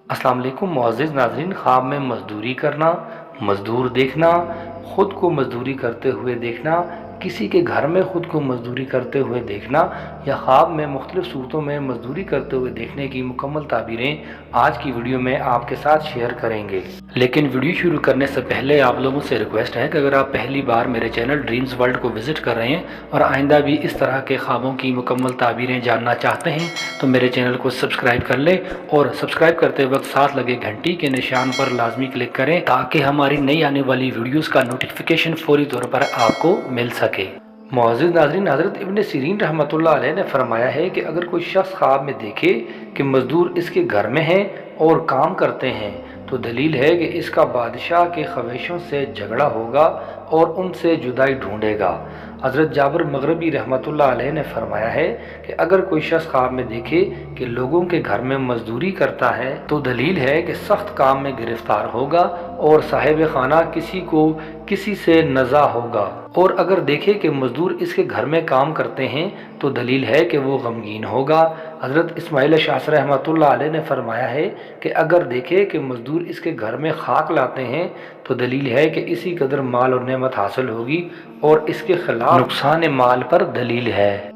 अस्सलाम वालेकुम मुअज़्ज़िज़ नाज़रीन। ख्वाब में मज़दूरी करना, मज़दूर देखना, ख़ुद को मज़दूरी करते हुए देखना, किसी के घर में ख़ुद को मज़दूरी करते हुए देखना या ख्वाब में मुख्तलिफ़ सूरतों में मज़दूरी करते हुए देखने की मुकम्मल ताबीरें आज की वीडियो में आपके साथ शेयर करेंगे। लेकिन वीडियो शुरू करने से पहले आप लोगों से रिक्वेस्ट है कि अगर आप पहली बार मेरे चैनल ड्रीम्स वर्ल्ड को विज़िट कर रहे हैं और आइंदा भी इस तरह के ख्वाबों की मुकम्मल ताबीरें जानना चाहते हैं तो मेरे चैनल को सब्सक्राइब कर लें और सब्सक्राइब करते वक्त साथ लगे घंटी के निशान पर लाजमी क्लिक करें ताकि हमारी नई आने वाली वीडियोस का नोटिफिकेशन फौरी तौर पर आपको मिल सके। मुअज़्ज़िज़ नाज़रीन, हज़रत इब्न सीरीन रहमतुल्लाह अलैह ने फरमाया है कि अगर कोई शख्स ख्वाब में देखे कि मज़दूर इसके घर में हैं और काम करते हैं तो दलील है कि इसका बादशाह के ख्वाहिशों से झगड़ा होगा और उनसे जुदाई ढूंढेगा। हज़रत जाबिर मग़रिबी रहमतुल्लाह अलैह ने फरमाया है कि अगर कोई शख्स ख्वाब में देखे कि लोगों के घर में मजदूरी करता है तो दलील है कि सख्त काम में गिरफ्तार होगा और साहिब खाना किसी को किसी से नज़ा होगा। और अगर देखे कि मजदूर इसके घर में काम करते हैं तो दलील है कि वो गमगीन होगा। हज़रत इस्माइल शास रहमतुल्लाह अलैह ने फरमाया है कि अगर देखे कि मजदूर इसके घर में खाक लाते हैं तो दलील है कि इसी कदर माल और नेमत हासिल होगी और इसके खिलाफ नुकसान माल पर दलील है।